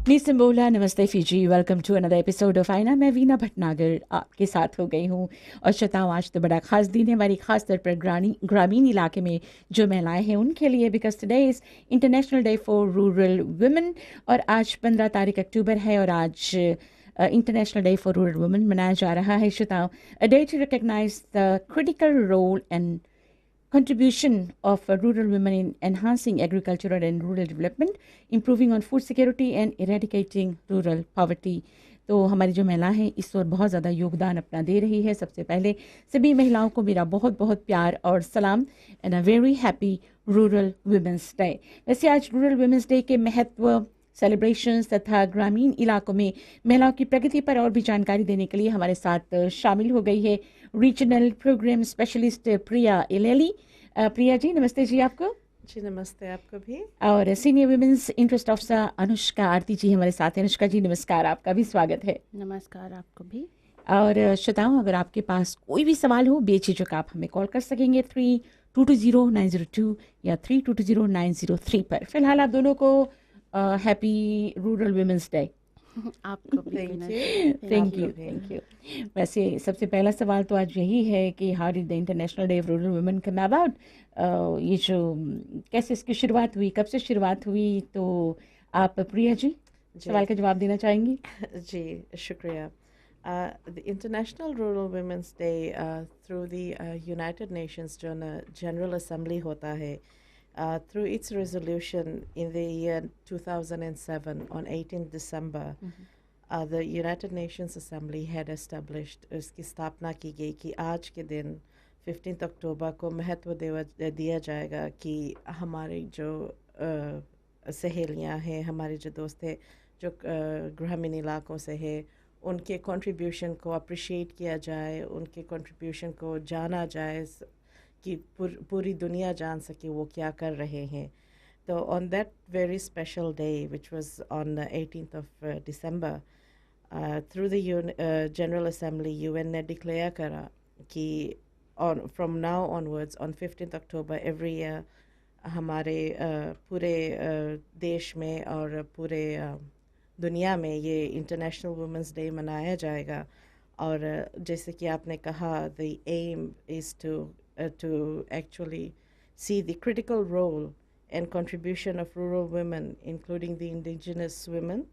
Neesham बोला नमस्ते Fiji, welcome to another episode of Aaina. मैं वीना भटनागर आपके साथ हो गई हूँ और श्रोताओं, आज तो बड़ा ख़ास दिन है हमारी ख़ास तौर पर ग्रामीण इलाके में जो महिलाएं हैं उनके लिए, because today is International Day for Rural Women और आज 15 तारीख अक्टूबर है और आज International Day for Rural Women मनाया जा रहा है। श्रोताओं, a day to recognise the critical role and contribution of rural women in enhancing agricultural and rural development, improving on food security and eradicating rural poverty। तो हमारी जो महिला हैं इस ओर बहुत ज़्यादा योगदान अपना दे रही है। सबसे पहले सभी महिलाओं को मेरा बहुत बहुत प्यार और सलाम and a very happy rural women's day. वैसे आज रूरल वुमेंस डे के महत्व, सेलिब्रेशंस तथा ग्रामीण इलाकों में महिलाओं की प्रगति पर और भी जानकारी देने के लिए हमारे साथ शामिल हो गई है रीजनल प्रोग्राम स्पेशलिस्ट प्रिया इलेली। प्रिया जी नमस्ते जी आपको। जी नमस्ते आपको भी। और senior women's interest officer Anushka Aarti ji हमारे साथ हैं। अनुष्का जी नमस्कार, आपका भी स्वागत है। नमस्कार आपको भी। और श्रोताओं, अगर आपके पास कोई भी सवाल हो बेझिझक आप हमें कॉल कर सकेंगे 3220-902 या 3220-903 पर। फिलहाल आप दोनों को हैप्पी रूरल वुमेन्स डे। आपको भी थैंक यू। वैसे सबसे पहला सवाल तो आज यही है कि how did the international day of rural women come about. ये जो कैसे इसकी शुरुआत हुई, कब से शुरुआत हुई, तो आप प्रिया जी सवाल का जवाब देना चाहेंगी? जी शुक्रिया। The International Rural Women's Day through the United Nations जो General Assembly होता है, through its resolution in the year 2007 on 18th December, the United Nations Assembly had established, उसकी स्थापना की गई कि आज के दिन 15 अक्टूबर को महत्व दिया जाएगा कि हमारी जो सहेलियां हैं, हमारे जो दोस्त हैं जो ग्रामीण इलाकों से है, उनके कंट्रीब्यूशन को अप्रिशिएट किया जाए, उनके कंट्रीब्यूशन को जाना जाए कि पूरी दुनिया जान सके वो क्या कर रहे हैं। तो on that very special day which was on 18th of December, through the general assembly UN ने डिक्लेयर करा कि from now onwards on 15th October every year हमारे पूरे देश में और पूरे दुनिया में ये इंटरनेशनल वुमेंस डे मनाया जाएगा। और जैसे कि आपने कहा, the aim is to actually see the critical role and contribution of rural women, including the indigenous women,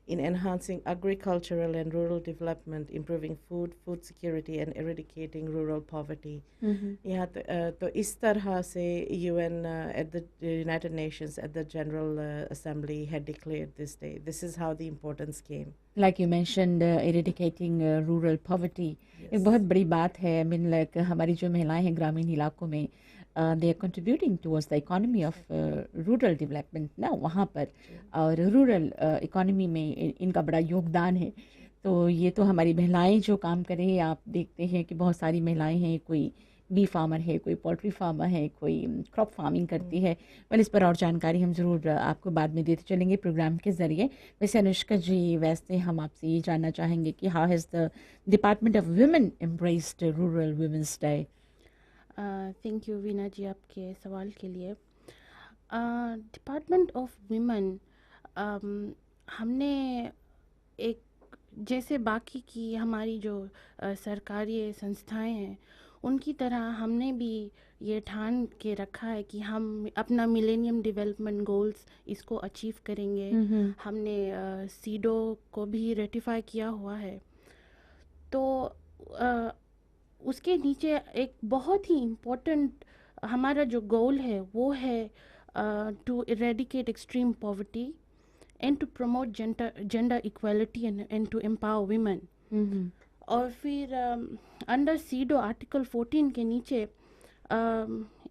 in enhancing agricultural and rural development, improving food security and eradicating rural poverty. यहाँ तो इस तरह से UN at the United Nations at the General Assembly had declared this day. This is how the importance came. Like you mentioned, eradicating rural poverty, Yes. एक बहुत बड़ी बात है। I mean, like हमारी जो महिलाएं हैं ग्रामीण इलाकों में, they are contributing towards the economy of rural development ना वहाँ पर, और रूरल इकोनॉमी में इनका बड़ा योगदान है। तो ये तो हमारी महिलाएं जो काम करें, आप देखते हैं कि बहुत सारी महिलाएं हैं, कोई बी फार्मर है, कोई पोल्ट्री फार्मर है, कोई क्रॉप फार्मिंग करती है। वेल, इस पर और जानकारी हम ज़रूर आपको बाद में देते चलेंगे प्रोग्राम के ज़रिए। वैसे अनुष्का जी, वैसे हम आपसे ये जानना चाहेंगे कि how has the department of women embraced rural women's day. Thank you Veena ji आपके सवाल के लिए। डिपार्टमेंट ऑफ वुमेन, हमने एक जैसे बाकी की हमारी जो सरकारी संस्थाएं हैं उनकी तरह हमने भी ये ठान के रखा है कि हम अपना मिलेनियम डेवलपमेंट गोल्स इसको अचीव करेंगे। हमने सीडो को भी रेटिफाई किया हुआ है। तो उसके नीचे एक बहुत ही इम्पोर्टेंट हमारा जो गोल है वो है to eradicate extreme poverty and to promote gender equality and to empower women. और फिर अंडर सीडो आर्टिकल 14 के नीचे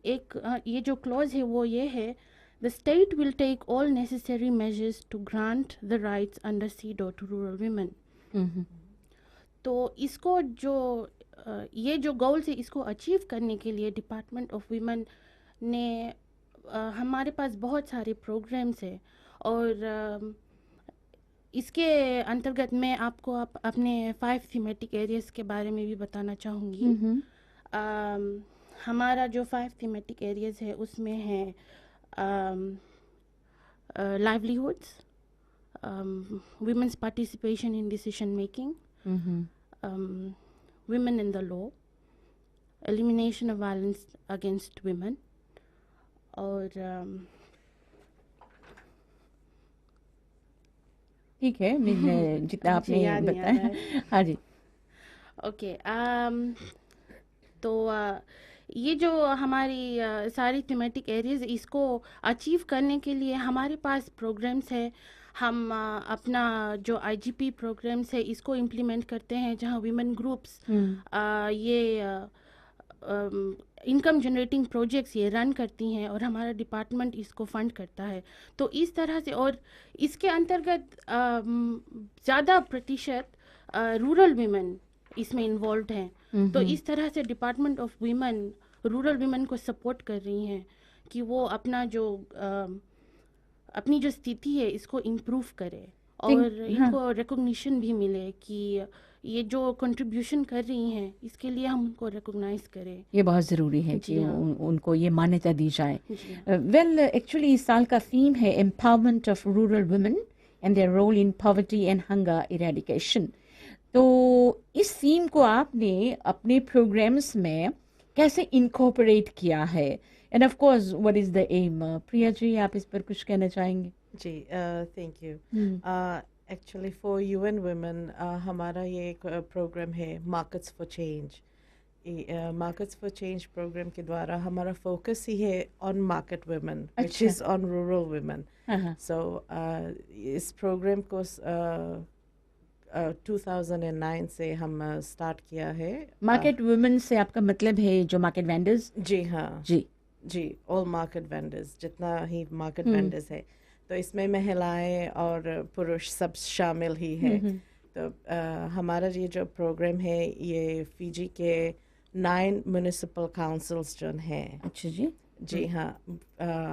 एक ये जो क्लॉज है वो ये है, the state will take all necessary measures to grant the rights under CEDAW to rural women. तो इसको जो ये जो गोल्स है इसको अचीव करने के लिए डिपार्टमेंट ऑफ वीमेन ने हमारे पास बहुत सारे प्रोग्राम्स है। और इसके अंतर्गत मैं आपको अपने 5 थीमेटिक एरियाज के बारे में भी बताना चाहूँगी। हमारा जो 5 थीमेटिक एरियाज है उसमें है livelihoods, women's participation in decision making, women in the law, elimination of violence against women, और ठीक है, मैंने जितना मुझे आपने याद नहीं आ रहा बताया। हाँ जी। ओके। तो ये जो हमारी सारी थीमेटिक एरियाज, इसको अचीव करने के लिए हमारे पास प्रोग्राम्स है। हम अपना जो आईजीपी प्रोग्राम्स है इसको इम्प्लीमेंट करते हैं, जहाँ वीमेन ग्रुप्स ये इनकम जनरेटिंग प्रोजेक्ट्स ये रन करती हैं और हमारा डिपार्टमेंट इसको फंड करता है। तो इस तरह से, और इसके अंतर्गत ज़्यादा प्रतिशत रूरल वीमेन इसमें इन्वॉल्व हैं। तो इस तरह से department of women rural women को सपोर्ट कर रही हैं कि वो अपनी जो स्थिति है इसको इम्प्रूव करे और इनको रिकॉग्निशन भी मिले कि ये जो कंट्रीब्यूशन कर रही हैं इसके लिए हम उनको रिकॉग्नाइज करें। ये बहुत ज़रूरी है कि उनको ये मान्यता दी जाए। वेल, एक्चुअली इस साल का थीम है empowerment of rural women and their role in poverty and hunger eradication. तो इस थीम को आपने अपने प्रोग्राम्स में कैसे इनकॉर्पोरेट किया है, and of course what is the aim? Priya ji, आप इस पर कुछ कहना चाहेंगे? जी, thank you. Actually for UN women हमारा ये एक प्रोग्राम है markets for change. Markets for change program के द्वारा हमारा फोकस ही है on market women, which is on rural women. So इस प्रोग्राम को 2009 से हम स्टार्ट किया है। मार्केट वुमेन से आपका मतलब है जो मार्केट वेंडर्स? जी हाँ जी, ऑल मार्केट वेंडर्स, जितना ही मार्केट वेंडर्स है। तो इसमें महिलाएं और पुरुष सब शामिल ही है। तो हमारा ये जो प्रोग्राम है ये फिजी के 9 म्यूनिसिपल काउंसिल्स जो हैं। अच्छा जी। जी हाँ,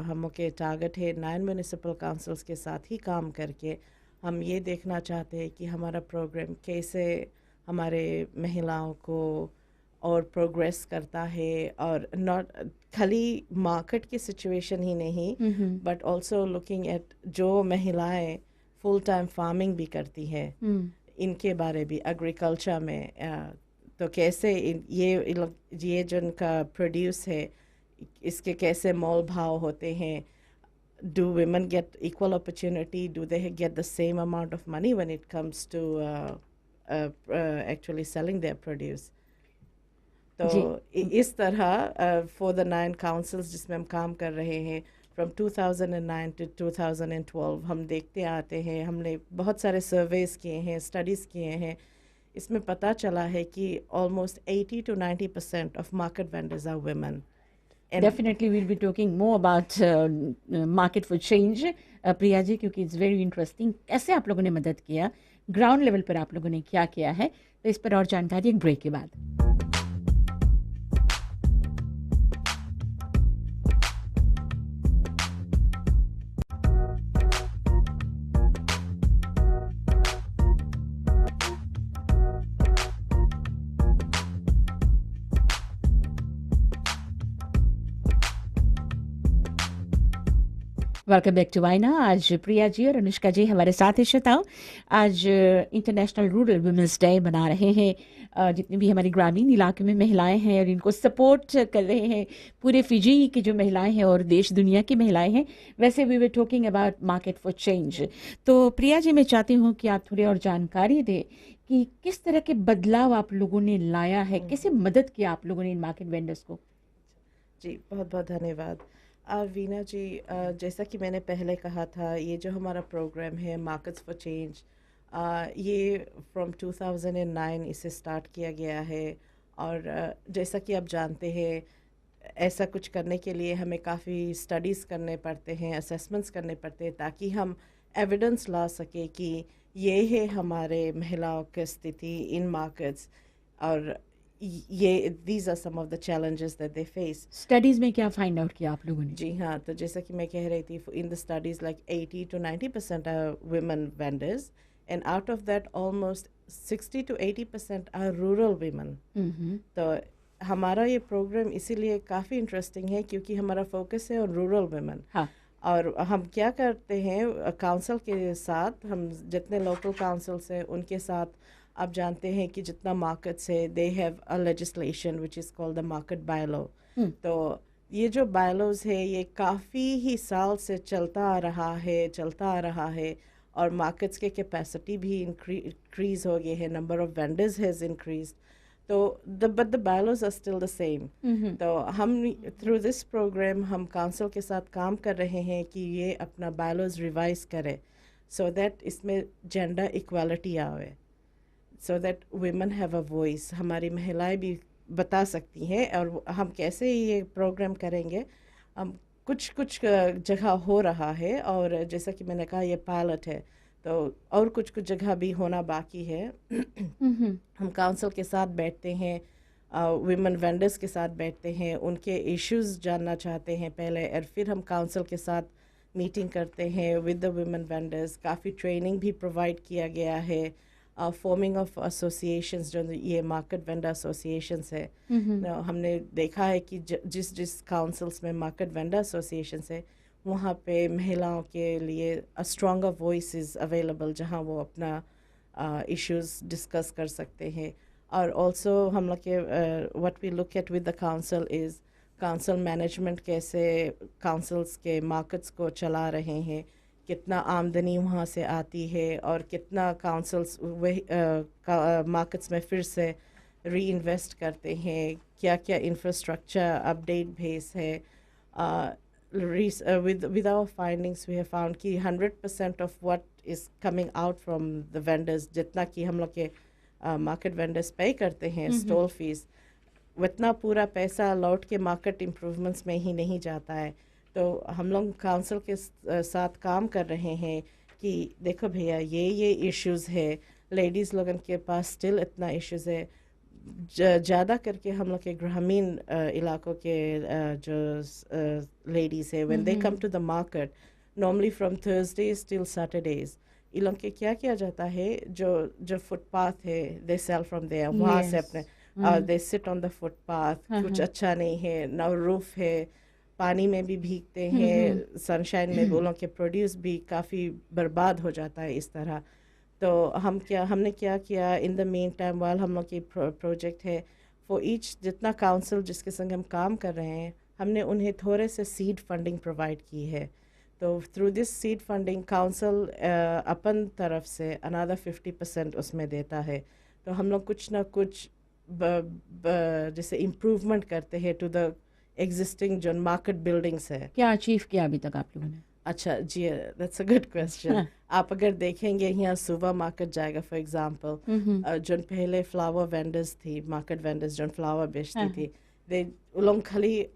हम के टारगेट है 9 म्यूनिसिपल काउंसिल्स के साथ ही काम करके हम ये देखना चाहते हैं कि हमारा प्रोग्राम कैसे हमारे महिलाओं को और प्रोग्रेस करता है, और नॉट खाली मार्केट की सिचुएशन ही नहीं, बट ऑल्सो लुकिंग एट जो महिलाएं फुल टाइम फार्मिंग भी करती हैं, इनके बारे भी एग्रीकल्चर में। तो कैसे ये जो इनका प्रोड्यूस है इसके कैसे मोल भाव होते हैं। Do women get equal opportunity? Do they get the same amount of money when it comes to actually selling their produce? तो इस तरह for the 9 councils जिसमें हम काम कर रहे हैं from 2009 to 2012 हम देखते आते हैं। हमने बहुत सारे सर्वेस किए हैं, स्टडीज़ किए हैं। इसमें पता चला है कि almost 80 to 90% of market vendors are women. And definitely we'll be talking more about market for change, Priya ji, क्योंकि इट्स वेरी इंटरेस्टिंग कैसे आप लोगों ने मदद किया, ग्राउंड लेवल पर आप लोगों ने क्या किया है। तो इस पर और जानकारी एक ब्रेक के बाद। वेलकम बैक टू वाइना। आज प्रिया जी और अनुष्का जी हमारे साथ हैं। श्रोताओं, आज इंटरनेशनल रूरल वुमेंस डे मना रहे हैं। जितनी भी हमारी ग्रामीण इलाके में महिलाएं हैं और इनको सपोर्ट कर रहे हैं पूरे फिजी की जो महिलाएं हैं और देश दुनिया की महिलाएं हैं। वैसे we were talking about market for change. तो प्रिया जी, मैं चाहती हूँ कि आप थोड़ी और जानकारी दें कि किस तरह के बदलाव आप लोगों ने लाया है, कैसे मदद किया आप लोगों ने इन मार्केट वेंडर्स को। जी, बहुत बहुत धन्यवाद वीना जी। जैसा कि मैंने पहले कहा था, ये जो हमारा प्रोग्राम है मार्केट्स फॉर चेंज, ये फ्रॉम 2009 इसे स्टार्ट किया गया है। और जैसा कि आप जानते हैं, ऐसा कुछ करने के लिए हमें काफ़ी स्टडीज़ करने पड़ते हैं, असेसमेंट्स करने पड़ते हैं, ताकि हम एविडेंस ला सके कि ये है हमारे महिलाओं की स्थिति इन मार्केट्स, और ये these are some of the challenges that they face. Studies में क्या फाइंड आउट किया आप लोगों ने? जी हाँ, तो जैसा कि मैं कह रही थी, in the studies like 80 to 90% are women vendors, and out of that almost 60 to 80% are rural women. तो हमारा ये प्रोग्राम इसीलिए काफ़ी इंटरेस्टिंग है क्योंकि हमारा फोकस है ऑन रूरल वुमेन. हाँ. और हम क्या करते हैं काउंसिल के साथ, हम जितने लोकल काउंसिल्स हैं उनके साथ, आप जानते हैं कि जितना मार्केट्स है they have a legislation which is called the market bylaw. तो ये जो बायलॉज है ये काफ़ी ही साल से चलता आ रहा है और मार्केट्स के कैपेसिटी भी इंक्रीज हो गए हैं, number of vendors has increase. तो but the bylaws are still the same. तो हम थ्रू दिस प्रोग्राम हम काउंसिल के साथ काम कर रहे हैं कि ये अपना बायलॉज रिवाइज करे सो दैट इसमें जेंडर इक्वालिटी आवे, so that women have a voice. हमारी महिलाएं भी बता सकती हैं. और हम कैसे ये प्रोग्राम करेंगे, हम कुछ जगह हो रहा है और जैसा कि मैंने कहा ये पायलट है, तो और कुछ जगह भी होना बाकी है. हम काउंसिल के साथ बैठते हैं, वुमेन वेंडर्स के साथ बैठते हैं, उनके इश्यूज जानना चाहते हैं पहले, और फिर हम काउंसिल के साथ मीटिंग करते हैं विद द वुमेन वेंडर्स. काफ़ी ट्रेनिंग भी प्रोवाइड किया गया है, फॉर्मिंग ऑफ एसोसिएशंस जो ये मार्केट वेंडर एसोसिएशंस है. हमने देखा है कि जिस काउंसिल्स में मार्केट वेंडर एसोसिएशंस है वहाँ पे महिलाओं के लिए a stronger voice is available, जहाँ वो अपना इश्यूज डिस्कस कर सकते हैं. और ऑल्सो हम लोग के what we look at with the council is council management, कैसे काउंसिल्स के मार्केट्स को चला रहे हैं, कितना आमदनी वहाँ से आती है और कितना काउंसिल्स वही मार्केट्स में फिर से री इन्वेस्ट करते हैं, क्या क्या इंफ्रास्ट्रक्चर अपडेट बेस है. With our findings we have found कि 100% of what is coming out from the vendors, जितना कि हम लोग के मार्केट वेंडर्स पे करते हैं स्टॉल फीस, उतना पूरा पैसा लौट के मार्केट इम्प्रूवमेंट्स में ही नहीं जाता है. तो हम लोग काउंसिल के साथ काम कर रहे हैं कि देखो भैया ये इश्यूज़ है, लेडीज़ लोगों के पास स्टिल इतना इश्यूज़ है. ज़्यादा करके हम लोग के ग्रामीण इलाकों के जो लेडीज़ है, when they come to the market normally from Thursdays till Saturdays, इन लोग के क्या किया जाता है, जो फुटपाथ है दे सेल फ्रॉम देयर, वहाँ से अपने they sit on the footpath. कुछ अच्छा नहीं है, ना रूफ है, पानी में भी भीगते हैं, सनशाइन में वो लोग के प्रोड्यूस भी काफ़ी बर्बाद हो जाता है इस तरह. तो हमने क्या किया इन द मेन टाइम वाल हम लोग की प्रोजेक्ट है फॉर ईच, जितना काउंसिल जिसके संग हम काम कर रहे हैं हमने उन्हें थोड़े से सीड फंडिंग प्रोवाइड की है. तो through this seed funding council अपन तरफ से अनदर 50% उसमें देता है. तो हम लोग कुछ ना कुछ जैसे इम्प्रूवमेंट करते हैं टू द एग्जिस्टिंग जो मार्केट बिल्डिंग्स है. क्या अचीव किया अभी तक आप लोगों ने? अच्छा जी, दैट्स अ गुड क्वेश्चन. आप अगर देखेंगे यहाँ सुबह मार्केट जाएगा फॉर एग्जांपल, जो पहले फ्लावर वेंडर्स थी, मार्केट वेंडर्स जो फ्लावर बेचती थी, दे लोग खाली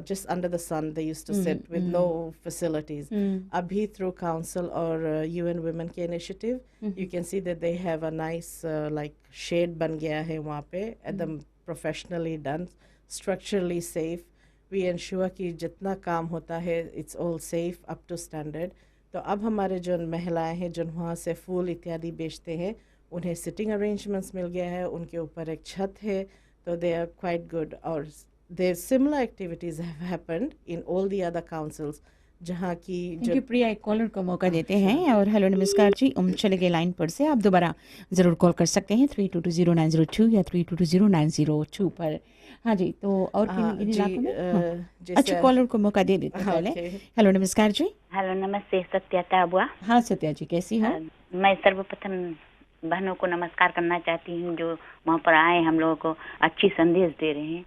just under the sun they used to sit with no facilities. Abhi through council or UN Women के initiative, you can see that they have a nice like shade ban gaya hai wahan pe, एकदम professionally done, structurally safe. We ensure कि जितना काम होता है it's all safe up to standard. तो अब हमारे जो महिलाएं हैं जो वहाँ से फूल इत्यादि बेचते हैं उन्हें सिटिंग अरेंजमेंट्स मिल गया है, उनके ऊपर एक छत है, तो they are quite good. और there similar activities have happened in all the other councils जहाँ की जो प्रिया एक कॉलर को मौका देते हैं. और हेलो नमस्कार जी, चले गए लाइन पर से, आप दोबारा ज़रूर कॉल कर सकते हैं 32200902 या 32200902 पर. हाँ जी, तो और किन इलाकों में? अच्छा, कॉलर को मौका दे देते पहले. हेलो नमस्कार जी. हेलो नमस्ते, सत्या बुआ. हाँ सत्या जी, कैसी हो? मैं सर्वप्रथम बहनों को नमस्कार करना चाहती हूँ जो वहाँ पर आए, हम लोगों को अच्छी संदेश दे रहे हैं.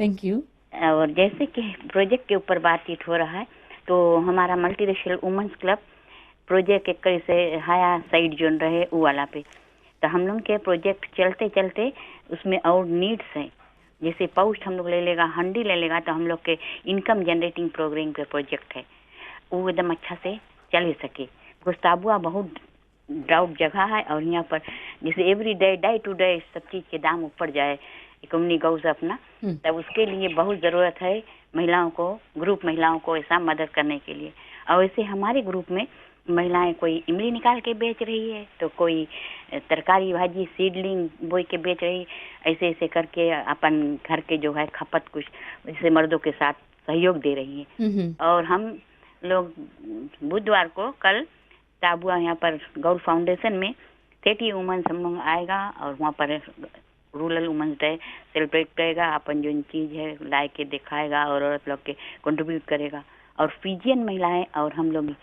Thank you. और जैसे कि प्रोजेक्ट के ऊपर बातचीत हो रहा है, तो हमारा मल्टीरेशियल वुमेन्स क्लब प्रोजेक्ट एक से हाया साइड जोन रहे वो वाला पे, तो हम लोग के प्रोजेक्ट चलते चलते उसमें और नीड्स हैं. जैसे पोस्ट हम लोग ले लेगा, हंडी ले लेगा, तो हम लोग के इनकम जनरेटिंग प्रोग्राम के प्रोजेक्ट है वो एकदम अच्छा से चल ही सके. गुस्ताबुआ बहुत डाउट जगह है और यहाँ पर जैसे एवरी डे टू डे सब चीज़ के दाम ऊपर जाए इकोनॉमी गोज अपना, तब उसके लिए बहुत ज़रूरत है महिलाओं को, ग्रुप महिलाओं को ऐसा मदद करने के लिए. और वैसे हमारे ग्रुप में महिलाएं कोई इमली निकाल के बेच रही है, तो कोई तरकारी भाजी सीडलिंग बोई के बेच रही, ऐसे ऐसे करके अपन घर के जो है खपत कुछ जैसे मर्दों के साथ सहयोग दे रही है। और हम लोग बुधवार को कल ताबुआ यहाँ पर गौर फाउंडेशन में 30 वुमेन्स हम लोग आएगा और वहाँ पर रूरल वुमेन्स डे सेलिब्रेट करेगा। अपन जो चीज़ है ला के दिखाएगा और औरत लोग के कंट्रीब्यूट करेगा। और फिजियन महिलाएं और हम लोग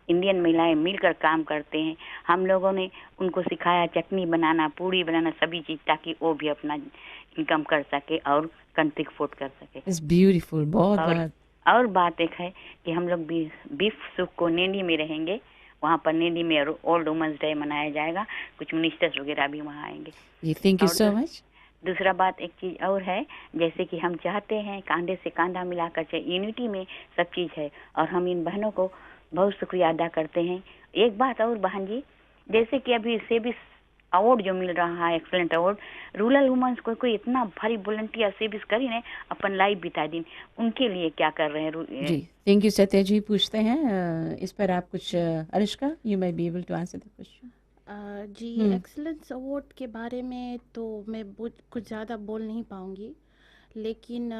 इंडियन महिलाएं मिलकर काम करते हैं। हम लोगों ने उनको सिखाया चटनी बनाना, पूड़ी बनाना, सभी चीज़, ताकि वो भी अपना इनकम कर सके और कंट्री सपोर्ट कर सके। It's beautiful. बहुत और बात एक है कि हम लोग बीफ सूप को नेडी में रहेंगे, वहाँ पर नेडी में ओल्ड वुमेन्स डे मनाया जाएगा। कुछ मिनिस्टर्स वगैरह भी वहाँ आएंगे। Thank you so much. दूसरा बात एक चीज़ और है, जैसे कि हम चाहते हैं कांधे से कांधा मिलाकर यूनिटी में सब चीज़ है, और हम इन बहनों को बहुत शुक्रिया अदा करते हैं। एक बात और बहन जी, जैसे कि अभी से भी अवार्ड जो मिल रहा है, एक्सलेंट अवार्ड, रूरल वुमेन्स को कोई इतना भारी वॉलंटियर सर्विस करी ने अपन लाइफ बिता दी, उनके लिए क्या कर रहे हैं? जी थैंक यू सत्या जी। पूछते हैं इस पर आप कुछ, Anushka you may be able to answer the question. जी, एक्सीलेंस अवार्ड के बारे में तो मैं कुछ ज़्यादा बोल नहीं पाऊँगी, लेकिन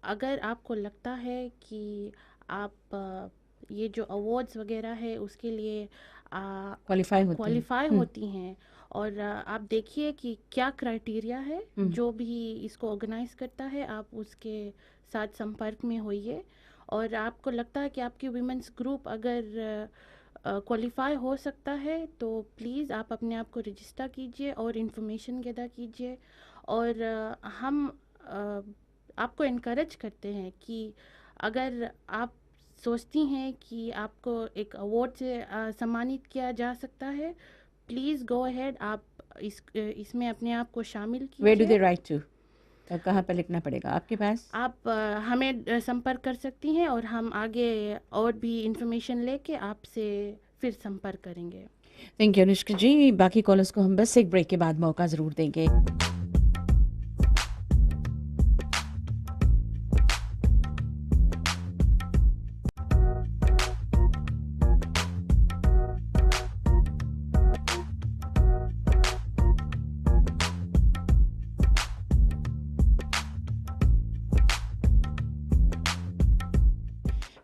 अगर आपको लगता है कि आप ये जो अवार्ड्स वगैरह है उसके लिए क्वालिफाई होती हैं, और आप देखिए कि क्या क्राइटेरिया है जो भी इसको ऑर्गेनाइज करता है, आप उसके साथ संपर्क में होइए। और आपको लगता है कि आपकी वुमेन्स ग्रुप अगर क्वालिफाई हो सकता है तो प्लीज़ आप अपने आप को रजिस्टर कीजिए और इन्फॉर्मेशन गैदर कीजिए। और हम आपको इनकरेज करते हैं कि अगर आप सोचती हैं कि आपको एक अवार्ड से सम्मानित किया जा सकता है, प्लीज़ गो अहेड, आप इसमें अपने आप को शामिल कीजिए। Where do they write to? कहाँ पर लिखना पड़ेगा आपके पास? आप हमें संपर्क कर सकती हैं और हम आगे और भी इंफॉर्मेशन लेके आपसे फिर संपर्क करेंगे। थैंक यू अनुष्का जी। बाकी कॉलर्स को हम बस एक ब्रेक के बाद मौका ज़रूर देंगे।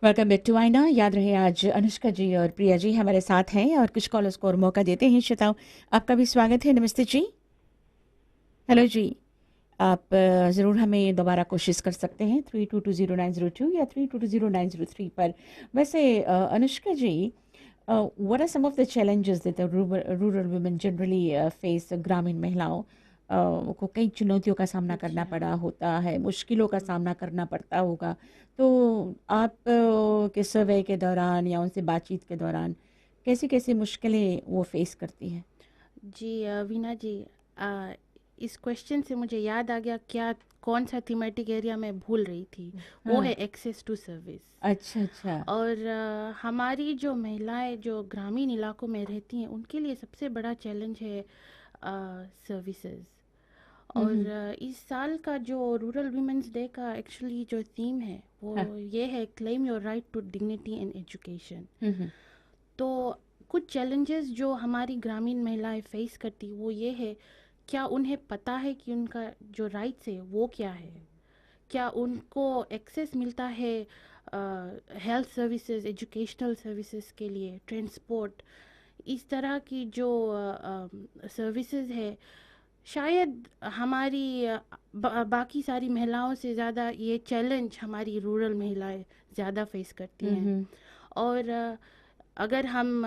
वेलकम बैक टू आईना। याद रहे आज अनुष्का जी और प्रिया जी हमारे साथ हैं और कुछ कॉलर्स को और मौका देते हैं। श्रोताओं, आपका भी स्वागत है। नमस्ते जी। हेलो जी, आप ज़रूर हमें दोबारा कोशिश कर सकते हैं 32209002 या 32209003 पर। वैसे Anushka ji, what are some of the challenges that rural women generally face? ग्रामीण महिलाओं को कई चुनौतियों का सामना करना पड़ा होता है, मुश्किलों का सामना करना पड़ता होगा, तो आप के सर्वे के दौरान या उनसे बातचीत के दौरान कैसी कैसी मुश्किलें वो फेस करती हैं? जी वीना जी, इस क्वेश्चन से मुझे याद आ गया क्या कौन सा थीमेटिक एरिया मैं भूल रही थी। वो है एक्सेस टू सर्विस। अच्छा अच्छा। और हमारी जो महिलाएं जो ग्रामीण इलाकों में रहती हैं उनके लिए सबसे बड़ा चैलेंज है सर्विसेज। और इस साल का जो रूरल वुमेन्स डे का एक्चुअली जो थीम है वो ये है, claim your right to dignity and education. तो कुछ चैलेंजेस जो हमारी ग्रामीण महिलाएं फेस करती वो ये है, क्या उन्हें पता है कि उनका जो राइट्स है वो क्या है? क्या उनको एक्सेस मिलता है हेल्थ सर्विसेज, एजुकेशनल सर्विसेज के लिए, ट्रांसपोर्ट, इस तरह की जो सर्विसेज है? शायद हमारी बाकी सारी महिलाओं से ज़्यादा ये चैलेंज हमारी रूरल महिलाएं ज़्यादा फेस करती हैं। और अगर हम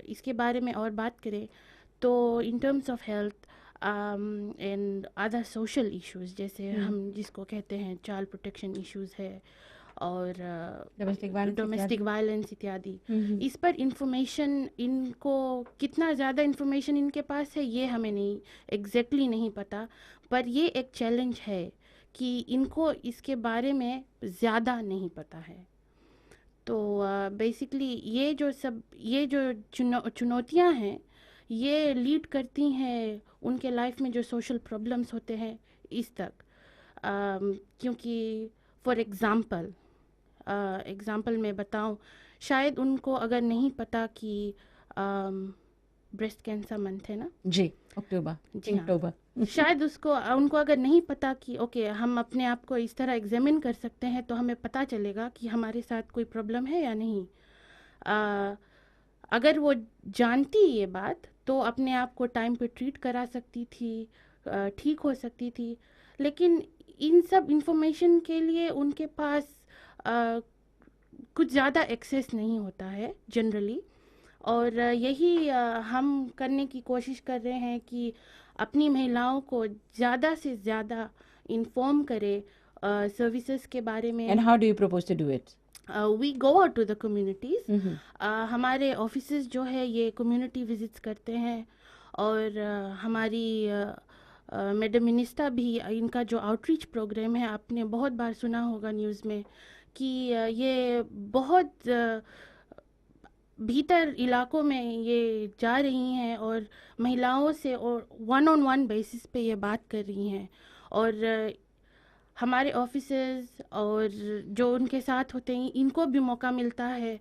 इसके बारे में और बात करें तो in terms of health and other social issues, जैसे हम जिसको कहते हैं चाइल्ड प्रोटेक्शन इश्यूज है और डोमेस्टिक वायलेंस इत्यादि, इस पर इंफॉर्मेशन, इनको कितना ज़्यादा इंफॉर्मेशन इनके पास है ये हमें नहीं एग्जैक्टली नहीं पता, पर ये एक चैलेंज है कि इनको इसके बारे में ज़्यादा नहीं पता है। तो बेसिकली ये जो चुनौतियाँ हैं ये लीड करती हैं उनके लाइफ में जो सोशल प्रॉब्लम्स होते हैं इस तक। क्योंकि फॉर एग्ज़ाम्पल मैं बताऊं शायद उनको अगर नहीं पता कि ब्रेस्ट कैंसर मंथ है ना, जी, अक्टूबर, जी हाँ, अक्टूबर। शायद उनको अगर नहीं पता कि ओके हम अपने आप को इस तरह एग्जामिन कर सकते हैं तो हमें पता चलेगा कि हमारे साथ कोई प्रॉब्लम है या नहीं। अगर वो जानती ये बात तो अपने आप को टाइम पे ट्रीट करा सकती थी, ठीक हो सकती थी। लेकिन इन सब इंफॉर्मेशन के लिए उनके पास कुछ ज़्यादा एक्सेस नहीं होता है जनरली। और यही हम करने की कोशिश कर रहे हैं कि अपनी महिलाओं को ज़्यादा से ज़्यादा इन्फॉर्म करें सर्विसेज के बारे में। And how do you propose to do it? We go out to the communities. हमारे ऑफिसेज जो है ये कम्युनिटी विजिट्स करते हैं, और हमारी मैडम मिनिस्टर भी इनका जो आउटरीच प्रोग्राम है, आपने बहुत बार सुना होगा न्यूज़ में कि ये बहुत भीतर इलाकों में ये जा रही हैं और महिलाओं से और वन ऑन वन बेसिस पे ये बात कर रही हैं। और हमारे ऑफिसेज और जो उनके साथ होते हैं इनको भी मौका मिलता है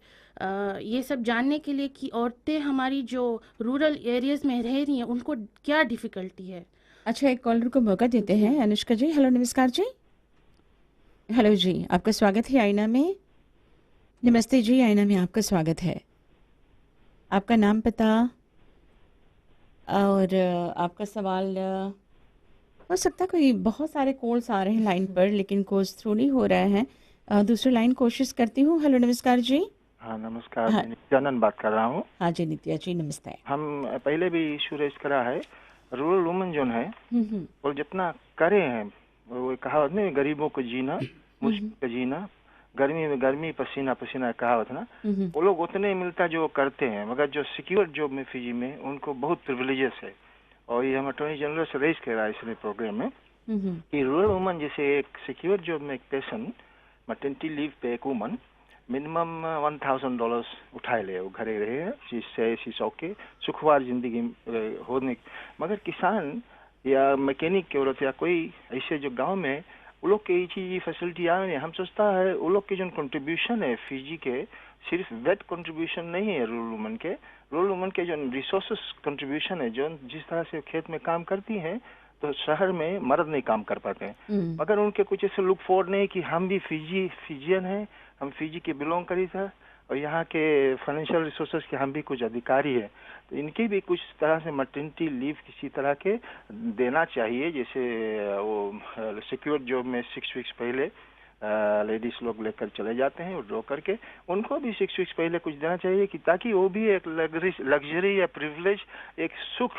ये सब जानने के लिए कि औरतें हमारी जो रूरल एरियाज में रह रही हैं उनको क्या डिफ़िकल्टी है। अच्छा, एक कॉलर को मौका देते हैं। अनुष्का जी, हेलो, नमस्कार जी। हेलो जी, आपका स्वागत है आईना में। नमस्ते जी, आईना में आपका स्वागत है। आपका नाम, पता और आपका सवाल। हो सकता है कोई बहुत सारे कॉल्स आ रहे हैं लाइन पर, लेकिन कॉल्स थ्रू नहीं हो रहे हैं। दूसरी लाइन कोशिश करती हूँ। हेलो, नमस्कार जी। हाँ नमस्कार, हाँ। मैं नित्यानंद बात कर रहा हूँ। हाँ जी, नित्या जी, नमस्ते। हम पहले भी इशू रेज करा है। रूरल वुमन जो है वो जितना करे हैं, वो कहावत नहीं, गरीबों को जीना मुश्किल का जीना, गर्मी में गर्मी पसीना पसीना कहावत ना, वो लोग उतने मिलता जो करते हैं। मगर जो सिक्योर जॉब में फिजी में उनको बहुत प्रिविलेजेस है। और ये हम अटॉर्नी जनरल से रेज कर रहा है इसलिए प्रोग्राम में कि रूरल वुमन जैसे एक सिक्योर जॉब में एक पेशेंट मैटरनिटी लीव पे एक वुमन मिनिमम $1,000 उठाए ले, वो घरे रहे जिससे ओके सुखवार जिंदगी होने। मगर किसान या मैकेनिक की औरत या कोई ऐसे जो गांव में वो लोग के चीज फैसिलिटी आ रही है, हम सोचता है वो लोग के जो कंट्रीब्यूशन है फिजी के सिर्फ वेट कंट्रीब्यूशन नहीं है रूरल वुमन के। रूरल वुमन के जो रिसोर्सेस कंट्रीब्यूशन है, जो जिस तरह से खेत में काम करती हैं तो शहर में मर्द नहीं काम कर पाते हैं। मगर उनके कुछ ऐसे लुक फॉरवर्ड नहीं कि हम भी फिजियन हैं, हम फिजी के बिलोंग करी था और यहाँ के फाइनेंशियल रिसोर्सेज के हम भी कुछ अधिकारी है। तो इनकी भी कुछ तरह से मैटरनिटी लीव किसी तरह के देना चाहिए। जैसे वो सिक्योर जॉब में 6 वीक्स पहले लेडीज लोग लेकर चले जाते हैं और ड्रॉ करके, उनको भी 6 वीक्स पहले कुछ देना चाहिए कि ताकि वो भी एक लग्जरी या प्रिविलेज, एक सुख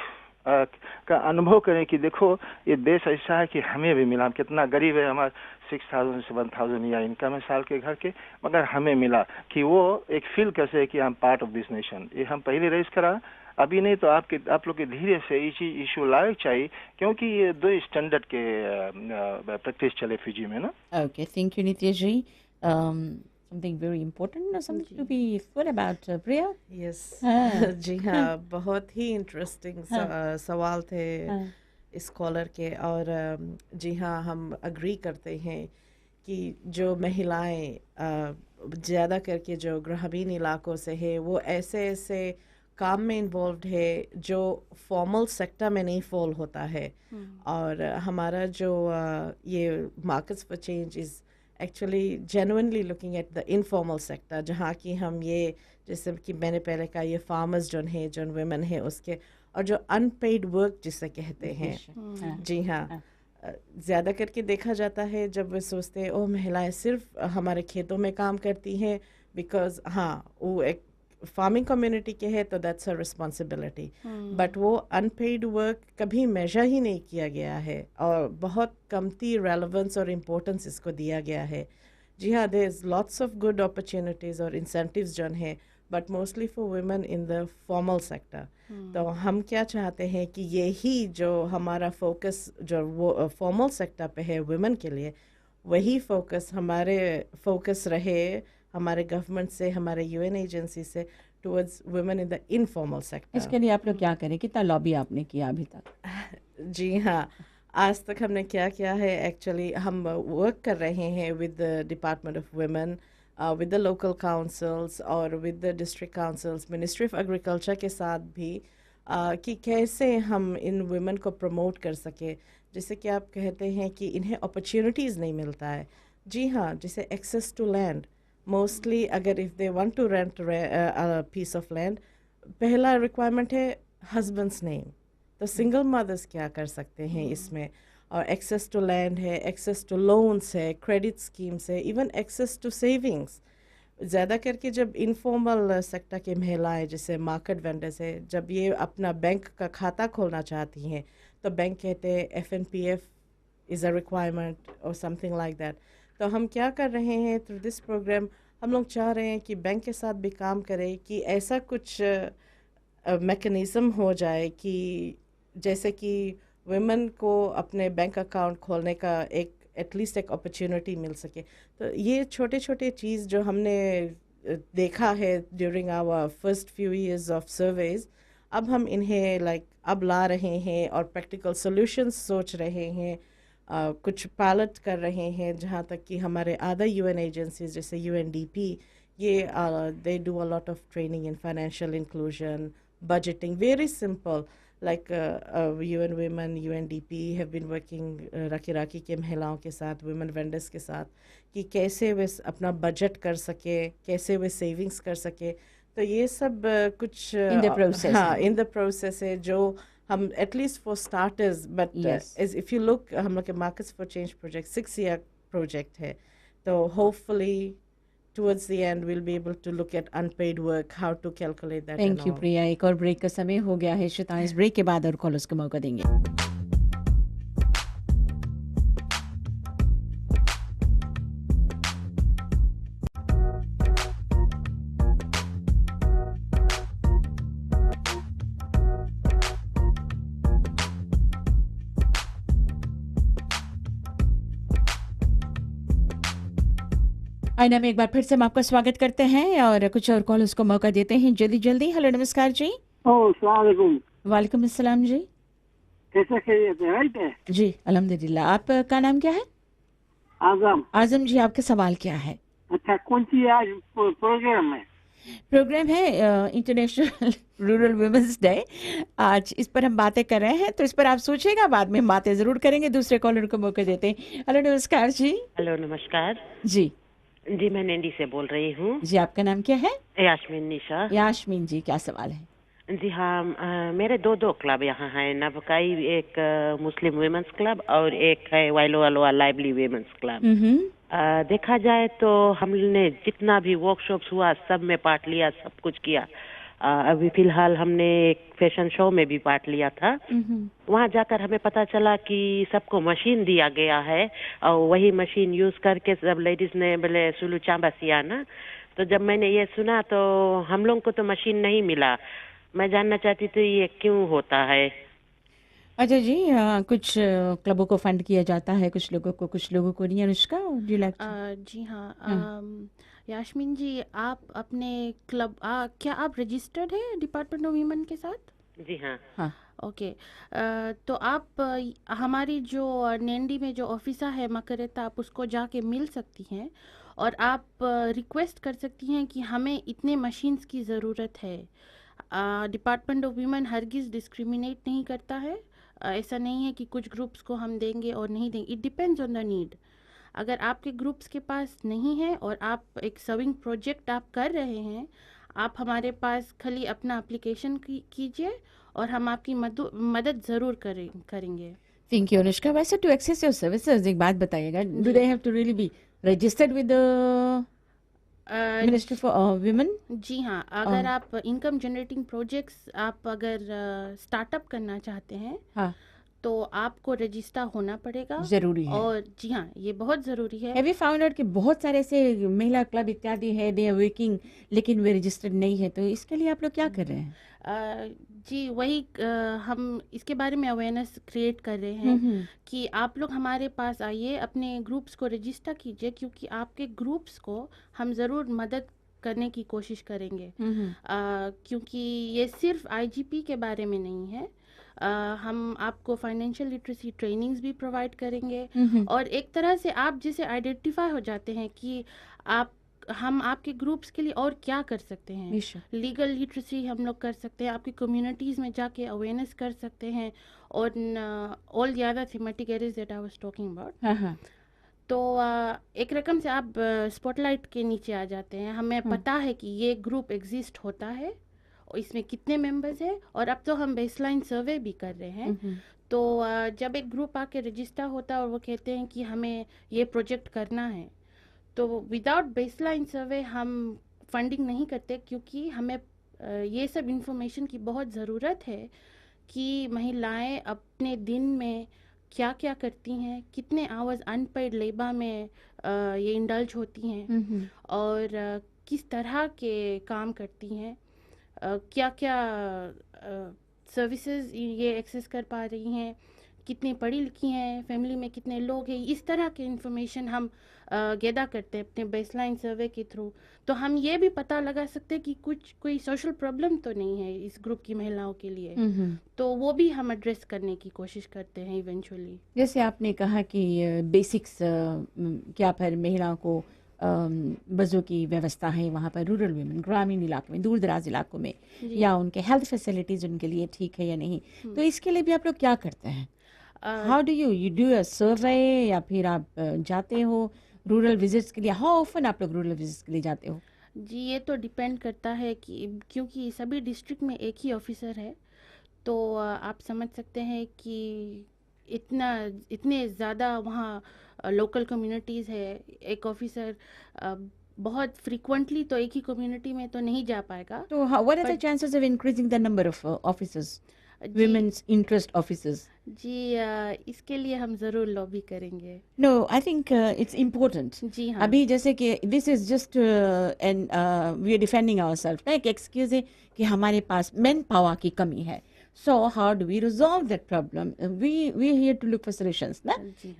का अनुभव करें कि देखो ये देश ऐसा है कि हमें भी मिला। कितना गरीब है, हमारे 6,000 से 1,000 या इनकम है साल के घर के, मगर हमें मिला कि वो एक फील कैसे है कि हम पार्ट ऑफ दिस नेशन। ये हम पहले रेस करा, अभी नहीं तो आप लोग के धीरे से इशू लाए चाहिए, क्योंकि ये 2 स्टैंडर्ड के प्रैक्टिस चले फिजी में ना। Okay, thank you Nitya ji. something very important or something to be full about, Priya? Yes हाँ। जी हाँ, बहुत ही इंटरेस्टिंग सवाल थे इस कॉलर के। और जी हाँ, हम अग्री करते हैं कि जो महिलाएं ज़्यादा करके जो ग्रामीण इलाकों से है वो ऐसे ऐसे काम में इन्वॉल्व है जो फॉर्मल सेक्टर में नहीं फॉल होता है। और हमारा जो ये markets for change is actually genuinely looking at the informal sector, जहाँ की हम ये जैसे कि मैंने पहले कहा, ये फार्मर्स जो हैं, जो वुमेन है उसके, और जो अनपेड वर्क जिसे कहते हैं। जी हाँ, ज़्यादा करके देखा जाता है जब वे सोचते हैं ओ महिलाएं सिर्फ हमारे खेतों में काम करती हैं बिकॉज हाँ वो एक फार्मिंग कम्युनिटी के है तो दैट्स अ रिस्पॉन्सिबिलिटी। बट वो अनपेड वर्क कभी मेजर ही नहीं किया गया है और बहुत कमती रेलेवेंस और इम्पोर्टेंस इसको दिया गया है। जी हाँ, there is lots of good opportunities और इंसेंटिव्स जो हैं, but mostly for women in the formal sector. तो हम क्या चाहते हैं कि यही जो हमारा फोकस जो वो फॉर्मल सेक्टर पे है वुमेन के लिए, वही फोकस हमारे फोकस रहे हमारे गवर्नमेंट से, हमारे यूएन एजेंसी से towards women in the informal sector. इसके लिए आप लोग क्या करें? कितना लॉबी आपने किया अभी तक? जी हाँ, आज तक हमने क्या किया है, एक्चुअली हम वर्क कर रहे हैं with the department of women, with the local councils और with the district councils, Ministry of Agriculture के साथ भी कि कैसे हम इन women को promote कर सके। जैसे कि आप कहते हैं कि इन्हें opportunities नहीं मिलता है। जी हाँ, जैसे access to land, mostly अगर if they want to rent a piece of land, पहला requirement है husband's name। तो single mothers क्या कर सकते हैं इसमें, और एक्सेस टू लैंड है, एक्सेस टू लोन्स है, क्रेडिट स्कीम्स है, इवन एक्सेस टू सेविंग्स। ज़्यादा करके जब इनफॉर्मल सेक्टर की महिलाएं जैसे मार्केट वेंडर्स है, जब ये अपना बैंक का खाता खोलना चाहती हैं तो बैंक कहते हैं FNPF इज़ अ रिक्वायरमेंट और समथिंग लाइक दैट। तो हम क्या कर रहे हैं थ्रू दिस प्रोग्राम, हम लोग चाह रहे हैं कि बैंक के साथ भी काम करें कि ऐसा कुछ मैकेनिज़्म हो जाए कि जैसे कि वुमेन को अपने बैंक अकाउंट खोलने का एक एटलीस्ट एक अपॉर्चुनिटी मिल सके। तो ये छोटे छोटे चीज़ जो हमने देखा है during our first few years of surveys, अब हम इन्हें अब ला रहे हैं और प्रैक्टिकल सॉल्यूशंस सोच रहे हैं, कुछ पायलट कर रहे हैं, जहाँ तक कि हमारे अदर UN एजेंसीज जैसे UNDP ये they do a lot of training in financial inclusion, budgeting, very simple, like UN Women, UNDP have been working राकी के महिलाओं के साथ, women vendors के साथ, कि कैसे वे अपना बजट कर सके, कैसे वे सेविंग्स कर सके। तो ये सब कुछ in the process हाँ in the process है, जो हम at least for starters, but Yes. as if you look, हम लोग के Markets for Change project 6-year project है, तो hopefully towards the end we'll be able to look at unpaid work, how to calculate that. Thank and you all. प्रिया। एक और break का समय हो गया है श्वेता, इस ब्रेक के बाद और कॉलर्स को मौका देंगे। आईना में एक बार फिर से हम आपका स्वागत करते हैं और कुछ और कॉलर्स को मौका देते हैं जल्दी जल्दी। हेलो नमस्कार जी। अस्सलाम वालेकुम। वालेकुम अस्सलाम जी। कैसे खैरियत है? राइट है जी अल्हम्दुलिल्लाह। आपका नाम क्या है? आजम। आजम जी, आपका सवाल क्या है? अच्छा, कौन सी आज प्रोग्राम है? प्रोग्राम है इंटरनेशनल रूरल वुमेन्स डे। आज इस पर हम बातें कर रहे हैं, तो इस पर आप सोचिएगा, बाद में बातें जरूर करेंगे। दूसरे कॉलर को मौका देते हैं। हेलो नमस्कार जी। हेलो नमस्कार जी जी, मैं नैंडी से बोल रही हूँ। जी, आपका नाम क्या है? यास्मीन निशा। यास्मीन जी, क्या सवाल है? जी हाँ, मेरे दो क्लब यहाँ हैं, नवकाई एक मुस्लिम वुमेन्स क्लब और एक है वाइलो वालोआ लाइवली वुमेन्स क्लब। देखा जाए तो हमने जितना भी वर्कशॉप्स हुआ सब में पार्ट लिया, सब कुछ किया। अभी फिलहाल हमने एक फैशन शो में भी पार्ट लिया था। वहाँ जाकर हमें पता चला कि सबको मशीन दिया गया है और वही मशीन यूज करके सब लेडीज ने बोले सुलू चांबा सिया ना। तो जब मैंने ये सुना तो हम लोग को तो मशीन नहीं मिला। मैं जानना चाहती थी ये क्यों होता है। अच्छा जी, कुछ क्लबों को फंड किया जाता है, कुछ लोगों को नहीं। अनुष्का, जी हाँ, यास्मीन जी, आप अपने क्लब क्या आप रजिस्टर्ड है डिपार्टमेंट ऑफ वीमेन के साथ? जी हाँ। हाँ ओके, तो आप हमारी जो नैंडी में जो ऑफिसर है मकरता, आप उसको जाके मिल सकती हैं और आप रिक्वेस्ट कर सकती हैं कि हमें इतने मशीन्स की ज़रूरत है। डिपार्टमेंट ऑफ वीमेन हरगिज़ डिस्क्रिमिनेट नहीं करता है। ऐसा नहीं है कि कुछ ग्रुप्स को हम देंगे और नहीं देंगे। It depends on the need. अगर आपके ग्रुप्स के पास नहीं है और आप एक सर्विंग प्रोजेक्ट आप कर रहे हैं, आप हमारे पास खाली अपना एप्लीकेशन कीजिए और हम आपकी मदद ज़रूर करेंगे। Thank you Anushka. वैसे टू एक्सेस योर सर्विसेज एक बात बताइएगा, do they have to really be registered with ministry for women? जी हाँ, अगर आप इनकम जनरेटिंग प्रोजेक्ट्स आप अगर स्टार्टअप करना चाहते हैं, हाँ, तो आपको रजिस्टर होना पड़ेगा। जरूरी है। और जी हाँ, ये बहुत ज़रूरी है। हैव यू फाउंड आउट कि बहुत सारे ऐसे महिला क्लब इत्यादि है, दे आर वर्किंग, लेकिन वे रजिस्टर्ड नहीं है, तो इसके लिए आप लोग क्या कर रहे हैं? जी वही हम इसके बारे में अवेयरनेस क्रिएट कर रहे हैं कि आप लोग हमारे पास आइए, अपने ग्रुप्स को रजिस्टर कीजिए, क्योंकि आपके ग्रुप्स को हम ज़रूर मदद करने की कोशिश करेंगे। क्योंकि ये सिर्फ IGP के बारे में नहीं है। हम आपको फाइनेंशियल लिटरेसी ट्रेनिंग्स भी प्रोवाइड करेंगे और एक तरह से आप जैसे आइडेंटिफाई हो जाते हैं कि हम आपके ग्रुप्स के लिए और क्या कर सकते हैं? बेशक। लीगल लिटरेसी हम लोग कर सकते हैं, आपकी कम्युनिटीज़ में जाके अवेयरनेस कर सकते हैं, और all the other thematic areas that I was talking about. हाँ हाँ। तो एक रकम से आप स्पॉटलाइट के नीचे आ जाते हैं, हमें पता है कि ये ग्रुप एग्जिस्ट होता है और इसमें कितने मेंबर्स हैं, और अब तो हम बेसलाइन सर्वे भी कर रहे हैं। तो जब एक ग्रुप आके रजिस्टर होता है और वो कहते हैं कि हमें ये प्रोजेक्ट करना है, तो विदाउट बेसलाइन सर्वे हम फंडिंग नहीं करते, क्योंकि हमें ये सब इंफॉर्मेशन की बहुत ज़रूरत है कि महिलाएं अपने दिन में क्या क्या करती हैं, कितने आवर्स अनपेड लेबर में ये इंडल्ज होती हैं, और किस तरह के काम करती हैं, क्या क्या सर्विसेज ये एक्सेस कर पा रही हैं, कितनी पढ़ी लिखी हैं, फैमिली में कितने लोग हैं। इस तरह के इंफॉर्मेशन हम गैदर करते हैं अपने बेसलाइन सर्वे के थ्रू। तो हम ये भी पता लगा सकते हैं कि कोई सोशल प्रॉब्लम तो नहीं है इस ग्रुप की महिलाओं के लिए, तो वो भी हम एड्रेस करने की कोशिश करते हैं इवेंचुअली। जैसे आपने कहा कि बेसिक्स क्या पर महिलाओं को बसों की व्यवस्था है वहाँ पर, रूरल वुमेन, ग्रामीण इलाकों में, दूर दराज इलाकों में, या उनके हेल्थ फैसिलिटीज़ उनके लिए ठीक है या नहीं, तो इसके लिए भी आप लोग क्या करते हैं? How do you do a survey, या फिर आप जाते हो रूरल विजिट्स के लिए? हाउ ऑफन आप लोग रूरल विजिट्स के लिए जाते हो? जी, ये तो डिपेंड करता है कि क्योंकि सभी डिस्ट्रिक्ट में एक ही ऑफिसर है, तो आप समझ सकते हैं कि इतने ज़्यादा वहाँ लोकल कम्युनिटीज़ है, एक ऑफिसर बहुत फ्रीक्वेंटली तो एक ही कम्युनिटी में तो नहीं जा पाएगा। तो what are the chances of increasing the number of officers, women's interest officers? जी, इसके लिए हम ज़रूर लॉबी करेंगे। No, I think it's important. जी हाँ। अभी जैसे कि this is just and we are defending ourselves, ना, एक excuse है कि हमारे पास मैन पावर की कमी है। So how do we resolve that problem? We are here to look for solutions, ना,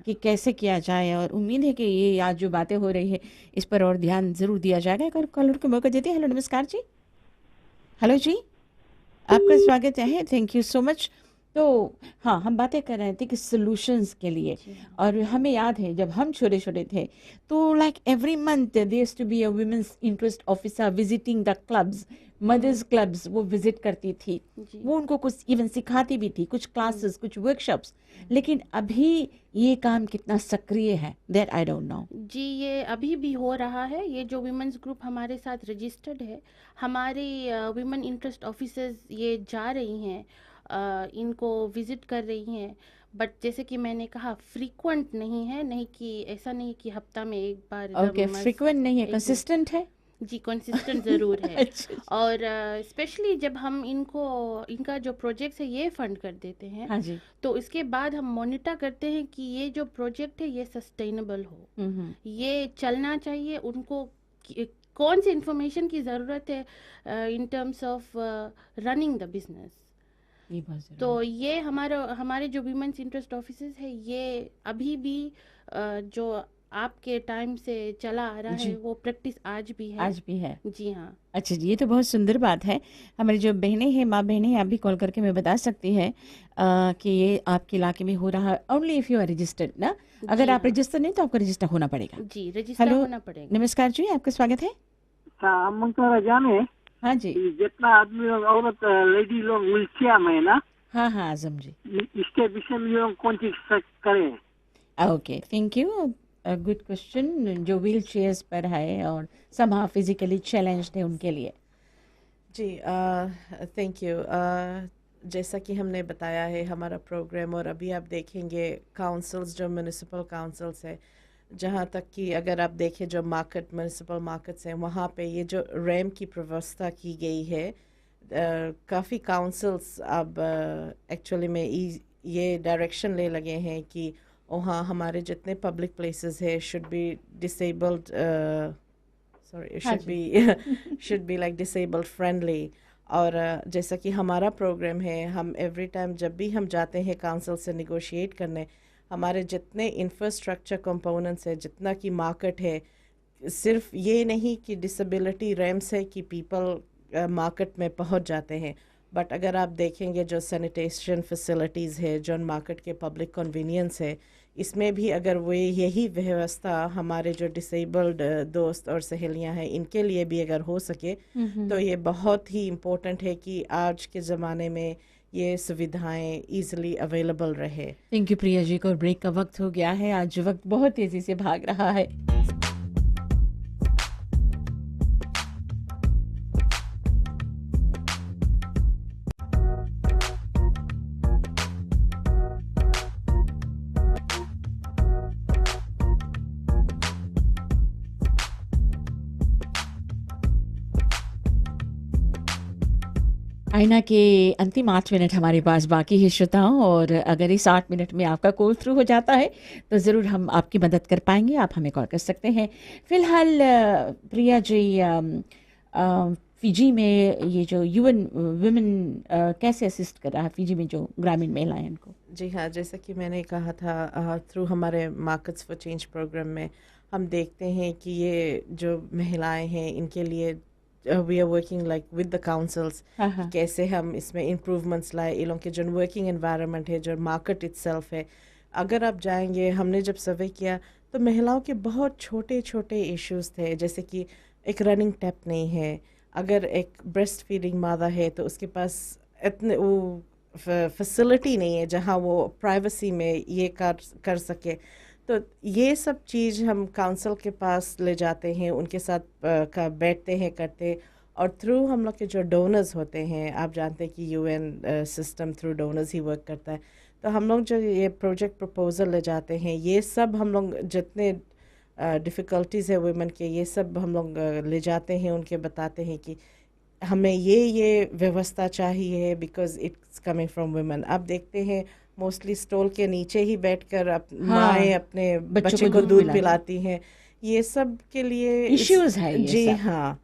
कि कैसे किया जाए, और उम्मीद है कि ये आज जो बातें हो रही है इस पर और ध्यान ज़रूर दिया जाएगा। कॉलर को मौका देते हैं। हेलो, नमस्कार जी। हेलो जी, आपका स्वागत है, थैंक यू सो मच। तो हाँ, हम बातें कर रहे थे कि सॉल्यूशंस के लिए, और हमें याद है जब हम छोटे छोटे थे तो like every month there used to be a women's interest officer visiting the clubs, mothers clubs, वो विजिट करती थी, वो उनको कुछ इवन सिखाती भी थी, कुछ क्लासेस, कुछ वर्कशॉप्स। लेकिन अभी ये काम कितना सक्रिय है, दैट आई डोंट नो। जी, ये अभी भी हो रहा है। ये जो वुमेन्स ग्रुप हमारे साथ रजिस्टर्ड है, हमारी वुमेन इंटरेस्ट ऑफिसर्स ये जा रही हैं, इनको विजिट कर रही हैं, बट जैसे कि मैंने कहा फ्रीक्वेंट नहीं है, नहीं कि ऐसा नहीं कि हफ्ता में एक बार। ओके, फ्रीक्वेंट नहीं है, कंसिस्टेंट है। जी, कंसिस्टेंट ज़रूर है। और स्पेशली जब हम इनका जो प्रोजेक्ट है ये फंड कर देते हैं, हाँ जी, तो इसके बाद हम मॉनिटर करते हैं कि ये जो प्रोजेक्ट है ये सस्टेनेबल हो, ये चलना चाहिए, उनको कौन सी इंफॉर्मेशन की ज़रूरत है in terms of running the business. तो ये हमारे जो वीमेंस इंटरेस्ट ऑफिसर्स है, ये अभी भी जो आपके टाइम से चला आ रहा है, वो प्रैक्टिस आज भी है। जी हाँ। अच्छा जी, ये तो बहुत सुंदर बात है। हमारी जो बहनें हैं, माँ बहनें, आप भी कॉल करके मैं बता सकती है कि ये आपके इलाके में हो रहा है, only if you are registered ना। अगर आप रजिस्टर नहीं तो आपको रजिस्टर होना पड़ेगा। जी, रजिस्टर होना पड़ेगा। नमस्कार जी, आपका स्वागत है। हम जाने हाँ जी, जितना आदमी लोग, औरत, लेडी लोग व्हीलचेयर में ना, हाँ हाँ आजम जी, इसके विषय में लोग कौन चीज करें? Okay, thank you, good question. जो व्हील चेयर्स पर है और समा फिजिकली चैलेंज्ड है उनके लिए। जी, थैंक यू। जैसा कि हमने बताया है हमारा प्रोग्राम, और अभी आप देखेंगे काउंसिल्स, जो म्यूनिसिपल काउंसिल्स है, जहाँ तक कि अगर आप देखें जो म्यूनिसिपल मार्केट्स हैं, वहाँ पे ये जो रैम की व्यवस्था की गई है, काफ़ी काउंसिल्स अब एक्चुअली में ये डायरेक्शन ले लगे हैं कि वहाँ हमारे जितने पब्लिक प्लेसेस है should be disabled, sorry, should be like disabled friendly. और जैसा कि हमारा प्रोग्राम है, हम एवरी टाइम जब भी हम जाते हैं काउंसिल से निगोशिएट करने, हमारे जितने इंफ्रास्ट्रक्चर कंपोनेंट्स है, जितना कि मार्केट है, सिर्फ ये नहीं कि डिसेबिलिटी रैम्स है कि पीपल मार्केट में पहुंच जाते हैं, बट अगर आप देखेंगे जो सैनिटेशन फैसिलिटीज़ है, जो मार्केट के पब्लिक कन्वीनियंस है, इसमें भी अगर वो यही व्यवस्था हमारे जो डिसेबल्ड दोस्त और सहेलियां हैं इनके लिए भी अगर हो सके तो ये बहुत ही इम्पोर्टेंट है कि आज के ज़माने में ये सुविधाएं इजीली अवेलेबल रहे। थैंक यू प्रिया जी को। ब्रेक का वक्त हो गया है, आज वक्त बहुत तेज़ी से भाग रहा है। आईना के अंतिम 8 मिनट हमारे पास बाकी है श्रोताओं, और अगर इस 8 मिनट में आपका कॉल थ्रू हो जाता है तो ज़रूर हम आपकी मदद कर पाएंगे। आप हमें कॉल कर सकते हैं। फ़िलहाल प्रिया जी, फ़िजी में ये जो यूएन वुमेन कैसे असिस्ट कर रहा है फ़िजी में जो ग्रामीण महिलाएं हैं उनको? जी हाँ, जैसा कि मैंने कहा था, थ्रू हमारे मार्केट्स फॉर चेंज प्रोग्राम में हम देखते हैं कि ये जो महिलाएं हैं इनके लिए we are working like with the councils, कैसे हम इसमें इम्प्रूवमेंट्स लाए। इन लोगों के जो वर्किंग एनवायरनमेंट है, जो मार्केट इट्सेल्फ है, अगर आप जाएंगे, हमने जब सर्वे किया तो महिलाओं के बहुत छोटे छोटे इश्यूज थे, जैसे कि एक रनिंग टैप नहीं है, अगर एक ब्रेस्ट फीडिंग मादा है तो उसके पास इतने वो फैसिलिटी नहीं है जहाँ वो प्राइवेसी में ये कर सके। तो ये सब चीज़ हम काउंसिल के पास ले जाते हैं, उनके साथ का बैठते हैं, करते, और थ्रू हम लोग के जो डोनर्स होते हैं, आप जानते हैं कि यूएन सिस्टम थ्रू डोनर्स ही वर्क करता है, तो हम लोग जो ये प्रोजेक्ट प्रपोजल ले जाते हैं, ये सब हम लोग जितने डिफ़िकल्टीज़ है वुमेन के, ये सब हम लोग ले जाते हैं, उनके बताते हैं कि हमें ये व्यवस्था चाहिए because it's coming from women. आप देखते हैं मोस्टली स्टॉल के नीचे ही बैठकर माएँ अपने बच्चे को दूध पिलाती हैं। ये सब के लिए इश्यूज है ये जी सब। हाँ,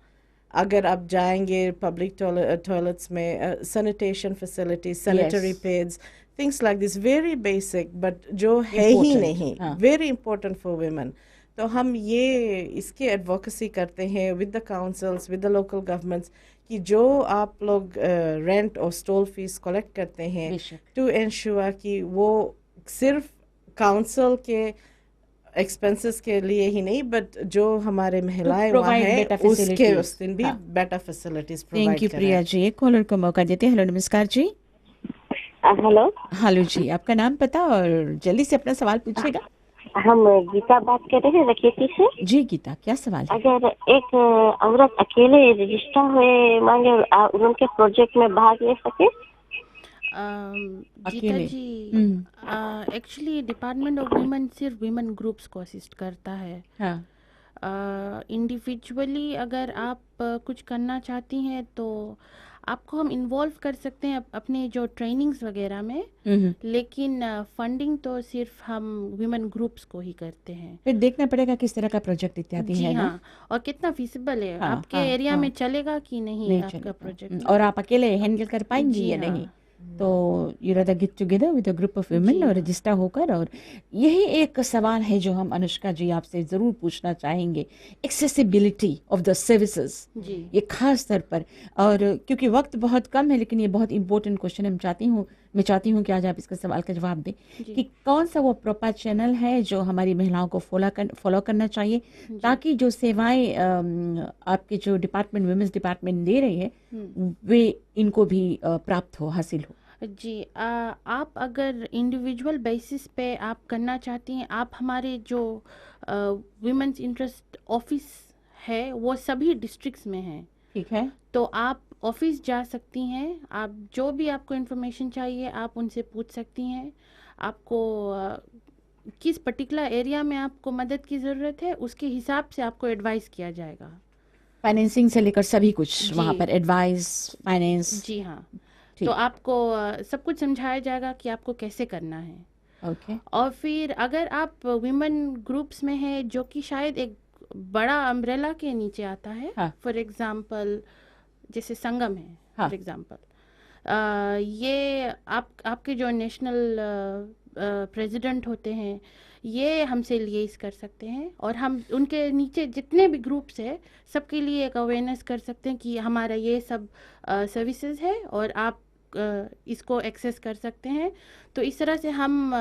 अगर आप जाएंगे पब्लिक टॉयलेट्स में, sanitation facilities, sanitary pads, things like this, very basic, but जो है ही नहीं, वेरी इंपॉर्टेंट फॉर वुमेन। तो हम ये इसके एडवोकेसी करते हैं with the councils, with the local governments, कि जो आप लोग रेंट और स्टॉल फीस कलेक्ट करते हैं, टू एंश्योर कि वो सिर्फ काउंसिल के एक्सपेंसेस के लिए ही नहीं, बट जो हमारे महिलाएं वहाँ हैं उसके उस दिन भी बेटर फैसिलिटीज प्रोवाइड करें। Thank you Priya ji. एक कॉलर को मौका देते हैं। हेलो, नमस्कार जी। हेलो जी, आपका नाम पता और जल्दी से अपना सवाल पूछिएगा। हम गीता बात कर रहे हैं रखेती से। जी गीता, क्या सवाल है? अगर एक औरत अकेले रजिस्टर हुए मांगे उनके प्रोजेक्ट में भाग ले सके? गीता जी, एक्चुअली डिपार्टमेंट ऑफ वुमेन सिर्फ वुमेन ग्रुप्स को असिस्ट करता है। इंडिविजुअली अगर आप कुछ करना चाहती हैं तो आपको हम इन्वॉल्व कर सकते हैं अपने जो ट्रेनिंग्स वगैरह में, लेकिन फंडिंग तो सिर्फ हम वुमेन ग्रुप्स को ही करते हैं। फिर देखना पड़ेगा किस तरह का प्रोजेक्ट इत्यादि है ना, और कितना फीसिबल है, आपके एरिया में चलेगा कि नहीं आपका प्रोजेक्ट, और आप अकेले हैंडल कर पाएंगी या नहीं। तो you rather get together with a group of women और रजिस्टर होकर। और यही एक सवाल है जो हम अनुष्का जी आपसे ज़रूर पूछना चाहेंगे, एक्सेसिबिलिटी ऑफ द सर्विसेज, ये खास तौर पर। और क्योंकि वक्त बहुत कम है, लेकिन ये बहुत इंपॉर्टेंट क्वेश्चन मैं चाहती हूँ कि आज आप इसका सवाल का जवाब दें कि कौन सा वो प्रॉपर चैनल है जो हमारी महिलाओं को फॉलो करना चाहिए, ताकि जो सेवाएं आपके जो डिपार्टमेंट वुमेन्स डिपार्टमेंट दे रही है वे इनको भी प्राप्त हो, हासिल हो। जी, आप अगर इंडिविजुअल बेसिस पे आप करना चाहती हैं, आप हमारे जो वुमेन्स इंटरेस्ट ऑफिस है वो सभी डिस्ट्रिक्ट्स में है, ठीक है, तो आप ऑफिस जा सकती हैं। आप जो भी आपको इन्फॉर्मेशन चाहिए आप उनसे पूछ सकती हैं। आपको किस पर्टिकुलर एरिया में आपको मदद की ज़रूरत है उसके हिसाब से आपको एडवाइस किया जाएगा। फाइनेंसिंग से लेकर सभी कुछ वहाँ पर एडवाइस, फाइनेंस। जी हाँ, तो आपको सब कुछ समझाया जाएगा कि आपको कैसे करना है। ओके। और फिर अगर आप वुमेन ग्रुप्स में हैं जो कि शायद एक बड़ा अम्ब्रेला के नीचे आता है, फॉर एग्जांपल जैसे संगम है, फॉर एग्जांपल, ये आपके जो नेशनल प्रेसिडेंट होते हैं ये हमसे लिएज कर सकते हैं, और हम उनके नीचे जितने भी ग्रुप्स है सबके लिए एक अवेयरनेस कर सकते हैं कि हमारा ये सब सर्विसेज है और आप इसको एक्सेस कर सकते हैं। तो इस तरह से हम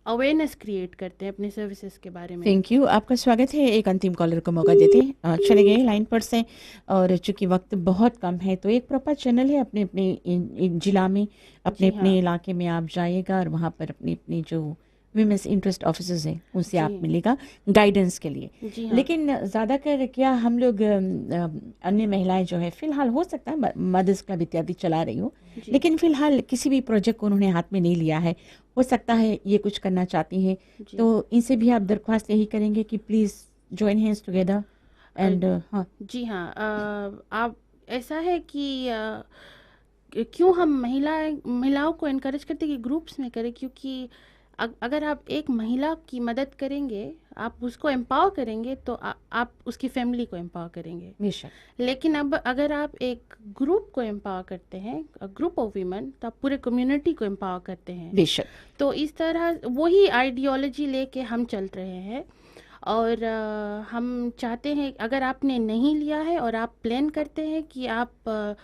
अवेयरनेस क्रिएट करते हैं अपने सर्विसेज के बारे में। थैंक यू, आपका स्वागत है। एक अंतिम कॉलर को मौका देते हैं, चले गए लाइन पर से, और चूंकि वक्त बहुत कम है तो एक प्रॉपर चैनल है अपने अपने जिला में, अपने अपने इलाके में आप जाइएगा और वहाँ पर अपनी अपनी जो विमेंस इंटरेस्ट ऑफिसर्स हैं उनसे आप मिलेगा गाइडेंस के लिए। लेकिन ज़्यादातर क्या हम लोग अन्य महिलाएं जो है फिलहाल, हो सकता है मदर्स क्लब इत्यादि चला रही हो, लेकिन फिलहाल किसी भी प्रोजेक्ट को उन्होंने हाथ में नहीं लिया है, हो सकता है ये कुछ करना चाहती हैं, तो इनसे भी आप दरख्वास्त यही करेंगे कि please join hands together and. हाँ जी हाँ, आप ऐसा है कि क्यों हम महिलाओं को इनकरेज करते कि ग्रुप्स में करें, क्योंकि अगर आप एक महिला की मदद करेंगे, आप उसको एम्पावर करेंगे, तो आप उसकी फैमिली को एम्पावर करेंगे। लेकिन अब अगर आप एक ग्रुप को एम्पावर करते हैं, ग्रुप ऑफ वीमेन, तो आप पूरे कम्युनिटी को एम्पावर करते हैं। बेशक। तो इस तरह वही आइडियोलॉजी लेके हम चल रहे हैं, और हम चाहते हैं अगर आपने नहीं लिया है और आप प्लान करते हैं कि आप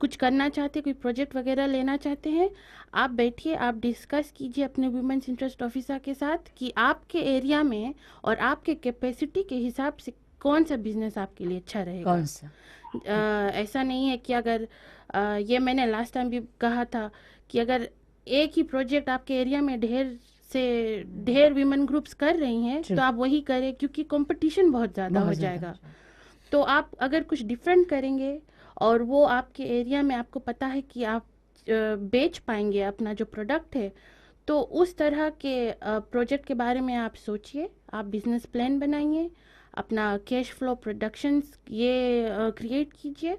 कुछ करना चाहते, कोई प्रोजेक्ट वगैरह लेना चाहते हैं, आप बैठिए, आप डिस्कस कीजिए अपने वुमेन्स इंटरेस्ट ऑफिसर के साथ कि आपके एरिया में और आपके कैपेसिटी के हिसाब से कौन सा बिजनेस आपके लिए अच्छा रहेगा। कौन सा ऐसा नहीं है कि अगर ये मैंने लास्ट टाइम भी कहा था कि अगर एक ही प्रोजेक्ट आपके एरिया में ढेर विमेन ग्रुप्स कर रही हैं तो आप वही करें, क्योंकि कंपटीशन बहुत ज़्यादा हो जाएगा। तो आप अगर कुछ डिफरेंट करेंगे और वो आपके एरिया में आपको पता है कि आप बेच पाएंगे अपना जो प्रोडक्ट है, तो उस तरह के प्रोजेक्ट के बारे में आप सोचिए, आप बिजनेस प्लान बनाइए, अपना कैश फ्लो प्रोडक्शंस ये क्रिएट कीजिए,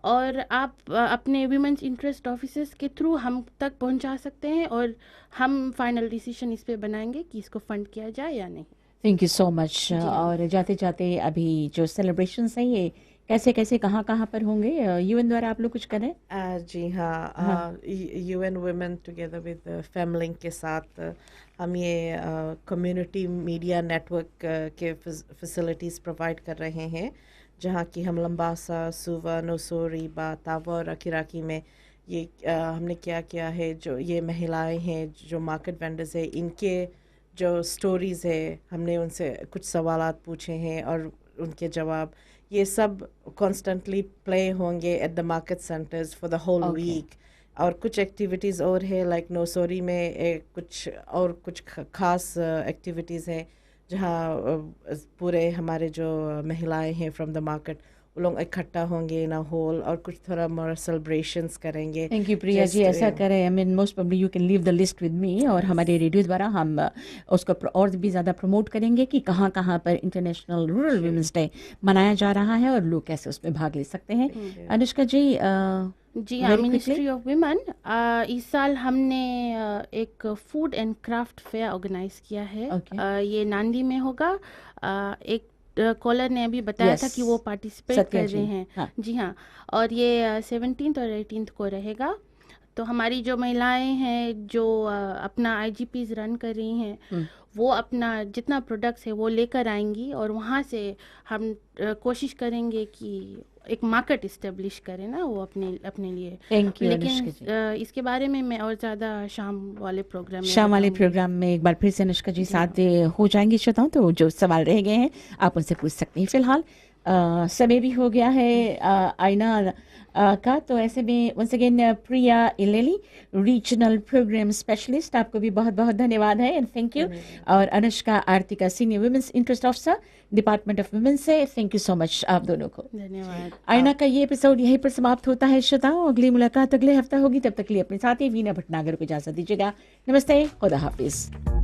और आप अपने विमेंस इंटरेस्ट ऑफिसर्स के थ्रू हम तक पहुंचा सकते हैं, और हम फाइनल डिसीजन इस पे बनाएंगे कि इसको फंड किया जाए या नहीं। Thank you so much. और जाते जाते अभी जो सेलिब्रेशंस हैं ये कैसे कैसे कहाँ कहाँ पर होंगे, यूएन द्वारा आप लोग कुछ करें? जी हाँ, यूएन वुमेन टुगेदर विद फैमिलिंग के साथ हम ये कम्युनिटी मीडिया नेटवर्क के फैसिलिटीज़ प्रोवाइड कर रहे हैं, जहाँ की हम लंबासा, सुवा, नोसोरी, तावा और अकिराकी में ये हमने क्या किया है, जो ये महिलाएं हैं जो मार्केट वेंडर्स है, इनके जो स्टोरीज़ है, हमने उनसे कुछ सवालात पूछे हैं और उनके जवाब ये सब कॉन्स्टेंटली प्ले होंगे at the market centres for the whole week. और कुछ एक्टिविटीज़ और है, लाइक नोसोरी में कुछ खास एक्टिविटीज़ हैं जहाँ पूरे हमारे जो महिलाएं हैं फ्रॉम द मार्केट वो लोग इकट्ठा होंगे इन अ हॉल और कुछ थोड़ा मोर सेलिब्रेशंस करेंगे। थैंक यू प्रिया जी, ऐसा करें, I mean most probably you can leave the list with me, और हमारे रेडियो द्वारा हम उसको और भी ज़्यादा प्रमोट करेंगे कि कहाँ कहाँ पर इंटरनेशनल रूरल वुमेन्स डे मनाया जा रहा है और लोग कैसे उसमें भाग ले सकते हैं। अनुष्का जी जी हाँ, मिनिस्ट्री ऑफ वुमेन इस साल हमने एक food and craft fair organise किया है। ये नांदी में होगा। एक कॉलर ने अभी बताया था कि वो पार्टिसिपेट कर रहे हैं। हाँ। जी हाँ, और ये 17 और 18 को रहेगा। तो हमारी जो महिलाएं हैं जो अपना IGPs रन कर रही हैं, वो अपना जितना प्रोडक्ट्स है वो लेकर आएंगी, और वहाँ से हम कोशिश करेंगे कि एक मार्केट इस्टेब्लिश करें ना वो अपने लिए। लेकिन इसके बारे में मैं और ज़्यादा शाम वाले प्रोग्राम में एक बार फिर से अनुष्का जी साथ हो जाएंगी श्रोताओं, तो जो सवाल रह गए हैं आप उनसे पूछ सकते हैं। फिलहाल समय भी हो गया है आईना का, तो ऐसे में वंस अगेन प्रिया इलेली, रीजनल प्रोग्राम स्पेशलिस्ट, आपको भी बहुत बहुत धन्यवाद है एंड थैंक यू। और Anushka Artika, senior women's interest officer, department of women से, थैंक यू सो मच आप दोनों को। धन्यवाद। आईना का ये एपिसोड यहीं पर समाप्त होता है श्रोताओं, अगली मुलाकात अगले हफ्ता होगी, तब तक के लिए अपने साथी वीना भटनागर को इजाजत दीजिएगा। नमस्ते, खुदा हाफिज।